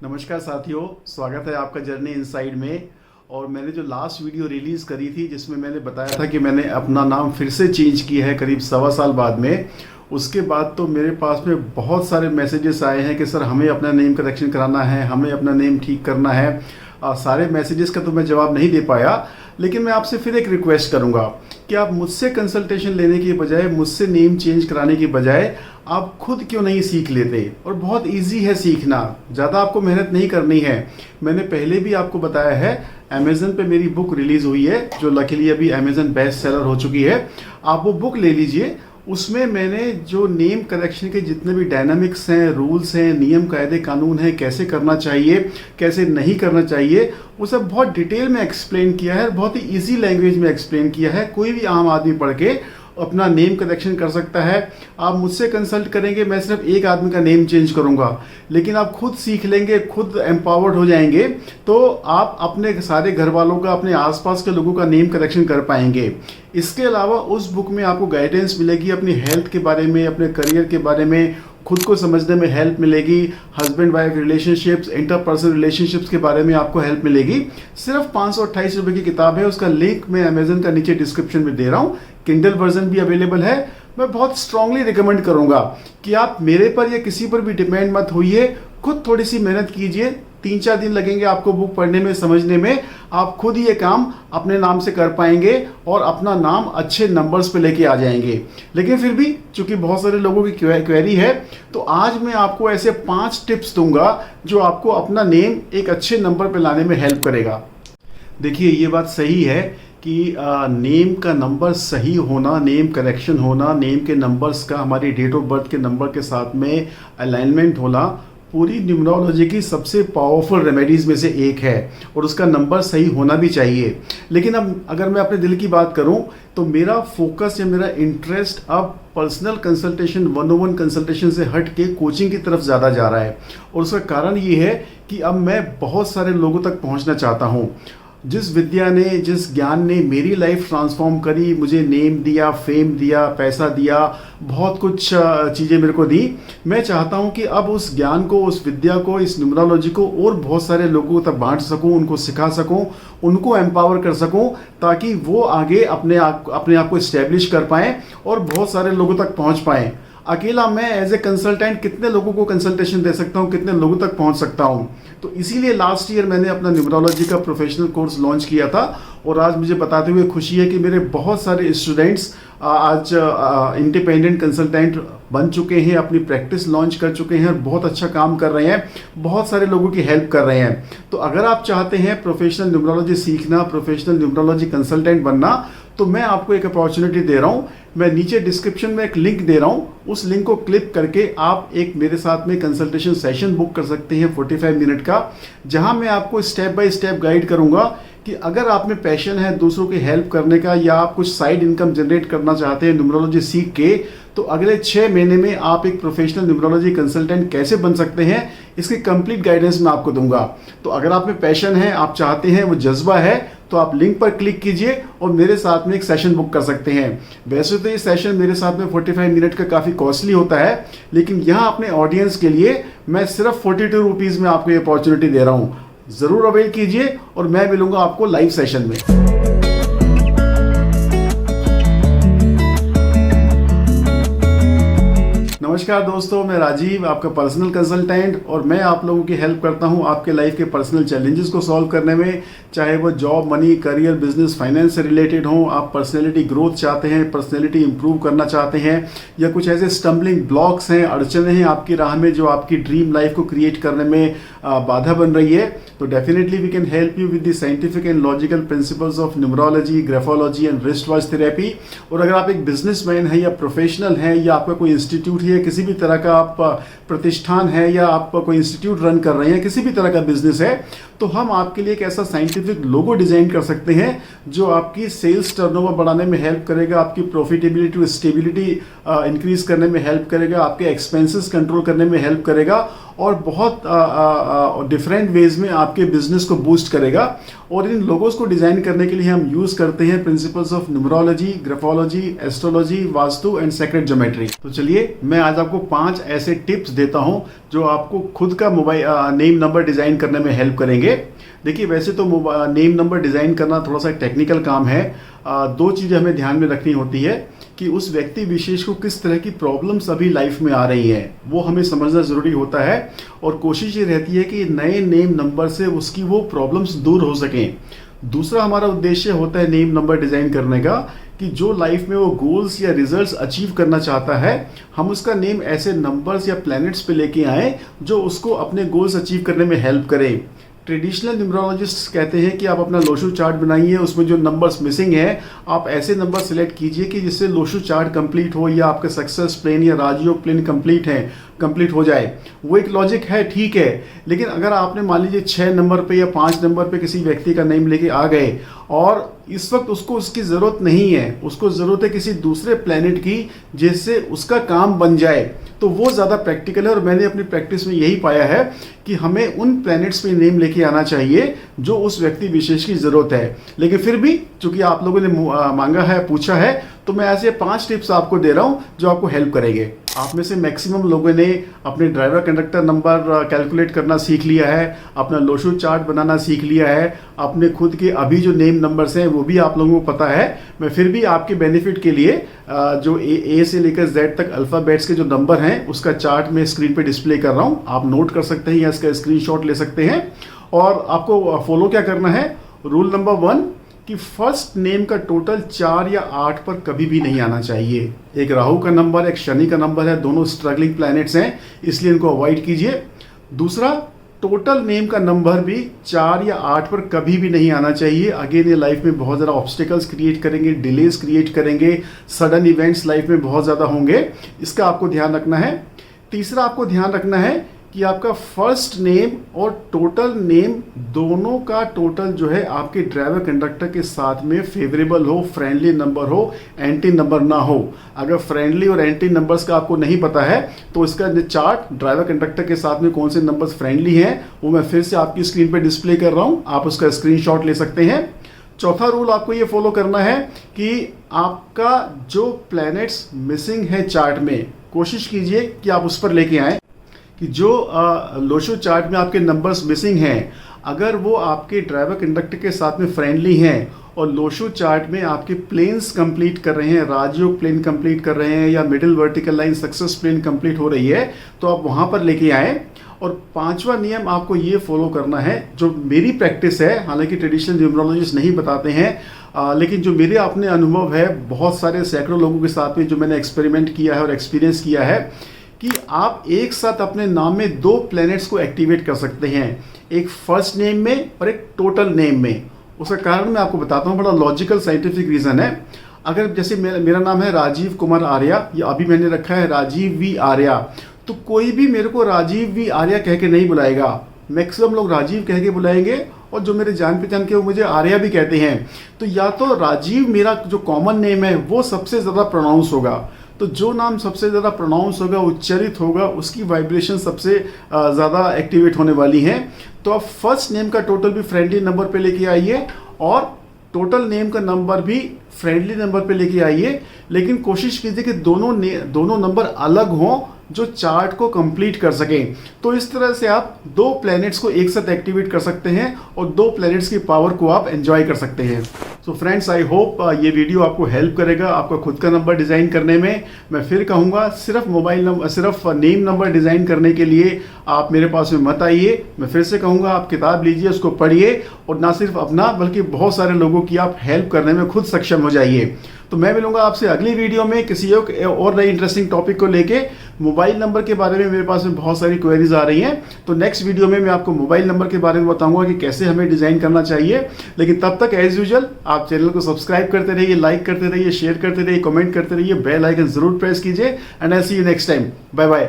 नमस्कार साथियों, स्वागत है आपका जर्नी इनसाइड में। और मैंने जो लास्ट वीडियो रिलीज़ करी थी जिसमें मैंने बताया था कि मैंने अपना नाम फिर से चेंज किया है करीब 1.25 साल बाद में, उसके बाद तो मेरे पास में बहुत सारे मैसेजेस आए हैं कि सर हमें अपना नेम करेक्शन कराना है, हमें अपना नेम ठीक करना है। सारे मैसेजेस का तो मैं जवाब नहीं दे पाया, लेकिन मैं आपसे फिर एक रिक्वेस्ट करूंगा कि आप मुझसे कंसल्टेशन लेने की बजाय, मुझसे नेम चेंज कराने की बजाय आप खुद क्यों नहीं सीख लेते। और बहुत इजी है सीखना, ज़्यादा आपको मेहनत नहीं करनी है। मैंने पहले भी आपको बताया है, अमेज़न पे मेरी बुक रिलीज़ हुई है जो लकीली अभी अमेज़न बेस्ट सेलर हो चुकी है। आप वो बुक ले लीजिए, उसमें मैंने जो नेम करेक्शन के जितने भी डायनामिक्स हैं, रूल्स हैं, नियम कायदे कानून हैं, कैसे करना चाहिए कैसे नहीं करना चाहिए, वो सब बहुत डिटेल में एक्सप्लेन किया है। बहुत ही इजी लैंग्वेज में एक्सप्लेन किया है, कोई भी आम आदमी पढ़ के अपना नेम करेक्शन कर सकता है। आप मुझसे कंसल्ट करेंगे, मैं सिर्फ एक आदमी का नेम चेंज करूंगा, लेकिन आप खुद सीख लेंगे, खुद एम्पावर्ड हो जाएंगे, तो आप अपने सारे घर वालों का, अपने आसपास के लोगों का नेम करेक्शन कर पाएंगे। इसके अलावा उस बुक में आपको गाइडेंस मिलेगी अपनी हेल्थ के बारे में, अपने करियर के बारे में, खुद को समझने में हेल्प मिलेगी, husband wife relationships, interpersonal relationships के बारे में आपको हेल्प मिलेगी। सिर्फ 528 रुपये की किताब है, उसका लिंक मैं अमेजन का नीचे डिस्क्रिप्शन में दे रहा हूँ। किंडल वर्जन भी अवेलेबल है। मैं बहुत स्ट्रांगली रिकमेंड करूंगा कि आप मेरे पर या किसी पर भी डिपेंड मत होइए, खुद थोड़ी सी मेहनत कीजिए। 3-4 दिन लगेंगे आपको बुक पढ़ने में, समझने में। आप खुद ये काम अपने नाम से कर पाएंगे और अपना नाम अच्छे नंबर्स पे लेके आ जाएंगे। लेकिन फिर भी चूंकि बहुत सारे लोगों की क्वेरी है, तो आज मैं आपको ऐसे 5 टिप्स दूंगा जो आपको अपना नेम एक अच्छे नंबर पे लाने में हेल्प करेगा। देखिए, ये बात सही है कि नेम का नंबर सही होना, नेम करेक्शन होना, नेम के नंबर्स का हमारी डेट ऑफ बर्थ के नंबर के साथ में अलाइनमेंट होना पूरी न्यूमरोलॉजी की सबसे पावरफुल रेमेडीज़ में से एक है, और उसका नंबर सही होना भी चाहिए। लेकिन अब अगर मैं अपने दिल की बात करूं तो मेरा फोकस या मेरा इंटरेस्ट अब पर्सनल कंसल्टेशन, 1-on-1 कंसल्टेशन से हट के कोचिंग की तरफ ज़्यादा जा रहा है। और उसका कारण ये है कि अब मैं बहुत सारे लोगों तक पहुंचना चाहता हूं। जिस विद्या ने, जिस ज्ञान ने मेरी लाइफ ट्रांसफॉर्म करी, मुझे नेम दिया, फेम दिया, पैसा दिया, बहुत कुछ चीज़ें मेरे को दी, मैं चाहता हूं कि अब उस ज्ञान को, उस विद्या को, इस न्यूमरोलॉजी को और बहुत सारे लोगों तक बांट सकूं, उनको सिखा सकूं, उनको एम्पावर कर सकूं, ताकि वो आगे अपने आप को इस्टेब्लिश कर पाएँ और बहुत सारे लोगों तक पहुँच पाएँ। अकेला मैं एज ए कंसल्टेंट कितने लोगों को कंसल्टेशन दे सकता हूँ, कितने लोगों तक पहुँच सकता हूँ। तो इसीलिए लास्ट ईयर मैंने अपना न्यूमरोलॉजी का प्रोफेशनल कोर्स लॉन्च किया था, और आज मुझे बताते हुए खुशी है कि मेरे बहुत सारे स्टूडेंट्स आज इंडिपेंडेंट कंसल्टेंट बन चुके हैं, अपनी प्रैक्टिस लॉन्च कर चुके हैं और बहुत अच्छा काम कर रहे हैं, बहुत सारे लोगों की हेल्प कर रहे हैं। तो अगर आप चाहते हैं प्रोफेशनल न्यूमरोलॉजी सीखना, प्रोफेशनल न्यूमरोलॉजी कंसल्टेंट बनना, तो मैं आपको एक अपॉर्चुनिटी दे रहा हूं। मैं नीचे डिस्क्रिप्शन में एक लिंक दे रहा हूं, उस लिंक को क्लिक करके आप एक मेरे साथ में कंसल्टेशन सेशन बुक कर सकते हैं 45 मिनट का, जहां मैं आपको स्टेप बाय स्टेप गाइड करूंगा कि अगर आप में पैशन है दूसरों की हेल्प करने का, या आप कुछ साइड इनकम जनरेट करना चाहते हैं न्यूमरोलॉजी सीख के, तो अगले 6 महीने में आप एक प्रोफेशनल न्यूमरोलॉजी कंसल्टेंट कैसे बन सकते हैं, इसकी कंप्लीट गाइडेंस मैं आपको दूंगा। तो अगर आप में पैशन है, आप चाहते हैं, वो जज्बा है, तो आप लिंक पर क्लिक कीजिए और मेरे साथ में एक सेशन बुक कर सकते हैं। वैसे तो ये सेशन मेरे साथ में 45 मिनट का काफ़ी कॉस्टली होता है, लेकिन यहाँ अपने ऑडियंस के लिए मैं सिर्फ 42 रुपीज़ में आपको ये अपॉर्चुनिटी दे रहा हूँ। ज़रूर अवेल कीजिए और मैं मिलूंगा आपको लाइव सेशन में। नमस्कार दोस्तों, मैं राजीव, आपका पर्सनल कंसल्टेंट, और मैं आप लोगों की हेल्प करता हूं आपके लाइफ के पर्सनल चैलेंजेस को सॉल्व करने में। चाहे वो job, money, career, business, finance से रिलेटेड हो, आप पर्सनैलिटी ग्रोथ चाहते हैं, पर्सनैलिटी इंप्रूव करना चाहते हैं, या कुछ ऐसे स्टम्बलिंग ब्लॉक्स हैं, अड़चने हैं आपकी राह में जो आपकी ड्रीम लाइफ को क्रिएट करने में बाधा बन रही है, तो definitely we can help you with the scientific and logical principles of numerology, graphology and wrist watch therapy. और अगर आप एक बिजनेसमैन हैं या प्रोफेशनल हैं, या आपका कोई इंस्टीट्यूट है, किसी भी तरह का आप प्रतिष्ठान है, या आप कोई इंस्टीट्यूट रन कर रहे हैं, किसी भी तरह का बिजनेस है, तो हम आपके लिए एक ऐसा साइंटिफिक लोगो डिजाइन कर सकते हैं जो आपकी सेल्स टर्नओवर बढ़ाने में हेल्प करेगा, आपकी प्रॉफिटेबिलिटी, स्टेबिलिटी इंक्रीज करने में हेल्प करेगा, आपके एक्सपेंसेस कंट्रोल करने में हेल्प करेगा, और बहुत डिफरेंट वेज में आपके बिजनेस को बूस्ट करेगा। और इन लोगोस को डिजाइन करने के लिए हम यूज करते हैं principles of numerology, graphology, astrology, vastu and secret geometry. तो चलिए मैं आज आपको 5 ऐसे टिप्स देता हूं जो आपको खुद का मोबाइल नेम नंबर डिजाइन करने में हेल्प करेंगे। देखिए, वैसे तो नेम नंबर डिजाइन करना थोड़ा सा टेक्निकल काम है। 2 चीजें हमें ध्यान में रखनी होती है कि उस व्यक्ति विशेष को किस तरह की प्रॉब्लम्स अभी लाइफ में आ रही हैं, वो हमें समझना जरूरी होता है। और कोशिश ये रहती है कि नए नेम नंबर से उसकी वो प्रॉब्लम्स दूर हो सकें। दूसरा हमारा उद्देश्य होता है नेम नंबर डिजाइन करने का कि जो लाइफ में वो गोल्स या रिजल्ट्स अचीव करना चाहता है, हम उसका नेम ऐसे नंबर्स या प्लैनेट्स पे लेके आए जो उसको अपने गोल्स अचीव करने में हेल्प करें। ट्रेडिशनल न्यूमरोलॉजिस्ट कहते हैं कि आप अपना लोशो चार्ट बनाइए, उसमें जो नंबर्स मिसिंग है आप ऐसे नंबर सेलेक्ट कीजिए कि जिससे लोशो चार्ट कंप्लीट हो या आपका सक्सेस प्लेन या राजयोग प्लेन कंप्लीट हो जाए। वो एक लॉजिक है, ठीक है। लेकिन अगर आपने मान लीजिए 6 नंबर पे या 5 नंबर पे किसी व्यक्ति का नेम लेके आ गए और इस वक्त उसको उसकी ज़रूरत नहीं है, उसको ज़रूरत है किसी दूसरे प्लेनेट की जिससे उसका काम बन जाए, तो वो ज़्यादा प्रैक्टिकल है। और मैंने अपनी प्रैक्टिस में यही पाया है कि हमें उन प्लैनेट्स पे नेम लेके आना चाहिए जो उस व्यक्ति विशेष की ज़रूरत है। लेकिन फिर भी चूंकि आप लोगों ने मांगा है, पूछा है, तो मैं ऐसे 5 टिप्स आपको दे रहा हूँ जो आपको हेल्प करेंगे। आप में से मैक्सिमम लोगों ने अपने ड्राइवर कंडक्टर नंबर कैलकुलेट करना सीख लिया है, अपना लोशो चार्ट बनाना सीख लिया है, अपने खुद के अभी जो नेम नंबर्स हैं वो भी आप लोगों को पता है। मैं फिर भी आपके बेनिफिट के लिए जो ए से लेकर जेड तक अल्फ़ाबेट्स के जो नंबर हैं उसका चार्ट में स्क्रीन पे डिस्प्ले कर रहा हूँ। आप नोट कर सकते हैं या इसका स्क्रीनशॉट ले सकते हैं। और आपको फॉलो क्या करना है, रूल नंबर 1 कि फर्स्ट नेम का टोटल 4 या 8 पर कभी भी नहीं आना चाहिए। एक राहु का नंबर, एक शनि का नंबर है, दोनों स्ट्रगलिंग प्लैनेट्स हैं, इसलिए इनको अवॉइड कीजिए। दूसरा, टोटल नेम का नंबर भी 4 या 8 पर कभी भी नहीं आना चाहिए। अगेन ये लाइफ में बहुत ज़्यादा ऑब्स्टिकल्स क्रिएट करेंगे, डिलेज क्रिएट करेंगे, सडन इवेंट्स लाइफ में बहुत ज़्यादा होंगे, इसका आपको ध्यान रखना है। तीसरा, आपको ध्यान रखना है कि आपका फर्स्ट नेम और टोटल नेम दोनों का टोटल जो है आपके ड्राइवर कंडक्टर के साथ में फेवरेबल हो, फ्रेंडली नंबर हो, एंटी नंबर ना हो। अगर फ्रेंडली और एंटी नंबर्स का आपको नहीं पता है तो इसका चार्ट ड्राइवर कंडक्टर के साथ में कौन से नंबर्स फ्रेंडली हैं वो मैं फिर से आपकी स्क्रीन पे डिस्प्ले कर रहा हूँ, आप उसका स्क्रीनशॉट ले सकते हैं। चौथा रूल आपको ये फॉलो करना है कि आपका जो प्लैनेट्स मिसिंग है चार्ट में, कोशिश कीजिए कि आप उस पर लेके आए कि जो लोशो चार्ट में आपके नंबर्स मिसिंग हैं, अगर वो आपके ड्राइवर कंडक्टर के साथ में फ्रेंडली हैं और लोशो चार्ट में आपके प्लेन्स कंप्लीट कर रहे हैं, राजयोग प्लेन कंप्लीट कर रहे हैं या middle vertical line success plane complete हो रही है, तो आप वहाँ पर लेके आएँ। और 5वां नियम आपको ये फॉलो करना है, जो मेरी प्रैक्टिस है, हालांकि ट्रेडिशनल न्यूमरोलॉजिस्ट नहीं बताते हैं, लेकिन जो मेरे अपने अनुभव है बहुत सारे सैकड़ों लोगों के साथ में जो मैंने एक्सपेरिमेंट किया है और एक्सपीरियंस किया है कि आप एक साथ अपने नाम में 2 प्लैनेट्स को एक्टिवेट कर सकते हैं, एक फर्स्ट नेम में और एक टोटल नेम में। उसका कारण मैं आपको बताता हूँ, बड़ा लॉजिकल साइंटिफिक रीज़न है। अगर जैसे मेरा नाम है राजीव कुमार आर्या, या अभी मैंने रखा है राजीव वी आर्या, तो कोई भी मेरे को राजीव वी आर्या कह के नहीं बुलाएगा। मैक्सिमम लोग राजीव कह के बुलाएंगे और जो मेरे जान पहचान के वो मुझे आर्या भी कहते हैं। तो या तो राजीव मेरा जो कॉमन नेम है वो सबसे ज़्यादा प्रोनाउंस होगा, तो जो नाम सबसे ज़्यादा प्रोनाउंस होगा, उच्चारित होगा, उसकी वाइब्रेशन सबसे ज़्यादा एक्टिवेट होने वाली हैं। तो आप फर्स्ट नेम का टोटल भी फ्रेंडली नंबर पे लेके आइए और टोटल नेम का नंबर भी फ्रेंडली नंबर पे लेके आइए, लेकिन कोशिश कीजिए कि दोनों नंबर अलग हों जो चार्ट को कंप्लीट कर सकें। तो इस तरह से आप 2 प्लैनेट्स को एक साथ एक्टिवेट कर सकते हैं और 2 प्लैनेट्स की पावर को आप एंजॉय कर सकते हैं। सो फ्रेंड्स, आई होप ये वीडियो आपको हेल्प करेगा आपका खुद का नंबर डिज़ाइन करने में। मैं फिर कहूँगा, सिर्फ नेम नंबर डिज़ाइन करने के लिए आप मेरे पास में मत आइए। मैं फिर से कहूँगा, आप किताब लीजिए, उसको पढ़िए और ना सिर्फ अपना बल्कि बहुत सारे लोगों की आप हेल्प करने में खुद सक्षम हो जाइए। तो मैं मिलूंगा आपसे अगली वीडियो में किसी और नई इंटरेस्टिंग टॉपिक को लेके। मोबाइल नंबर के बारे में मेरे पास में बहुत सारी क्वेरीज आ रही हैं, तो नेक्स्ट वीडियो में मैं आपको मोबाइल नंबर के बारे में बताऊंगा कि कैसे हमें डिज़ाइन करना चाहिए। लेकिन तब तक एज यूजुअल आप चैनल को सब्सक्राइब करते रहिए, लाइक करते रहिए, शेयर करते रहिए, कमेंट करते रहिए, बेल आइकन जरूर प्रेस कीजिए। And I see you next time. Bye bye.